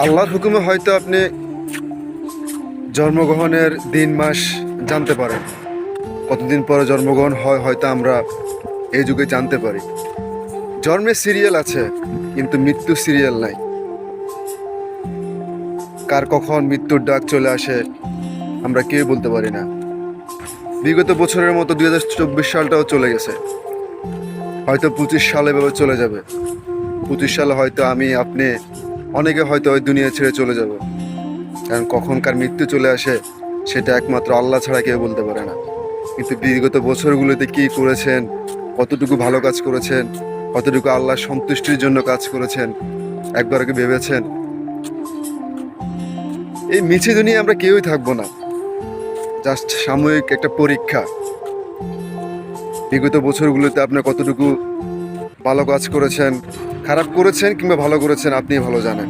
আল্লাহর হুকুমে হয়তো আপনি জন্মগ্রহণের দিন মাস জানতে পারেন, কতদিন পরে জন্মগ্রহণ হয় হয়তো আমরা এই যুগে জানতে পারি। জন্মের সিরিয়াল আছে কিন্তু মৃত্যু সিরিয়াল নাই। কার কখন মৃত্যুর ডাক চলে আসে আমরা কেউ বলতে পারি না। বিগত বছরের মতো 2024 সালটাও চলে গেছে, হয়তো 25 সালে এভাবে চলে যাবে। 25 সালে হয়তো আমি, আপনি, অনেকে হয়তো ওই দুনিয়া ছেড়ে চলে যাব। কারণ কখনকার মৃত্যু চলে আসে সেটা একমাত্র আল্লাহ ছাড়া কেউ বলতে পারে না। কিন্তু বিগত বছরগুলোতে কি করেছেন, কতটুকু ভালো কাজ করেছেন, কতটুকু আল্লাহর সন্তুষ্টির জন্য কাজ করেছেন, একবার কি ভেবেছেন? এই মিছে দুনিয়া আমরা কেউই থাকবো না, জাস্ট সাময়িক একটা পরীক্ষা। বিগত বছরগুলোতে আপনি কতটুকু ভালো কাজ করেছেন, খারাপ করেছেন কিংবা ভালো করেছেন আপনি ভালো জানেন।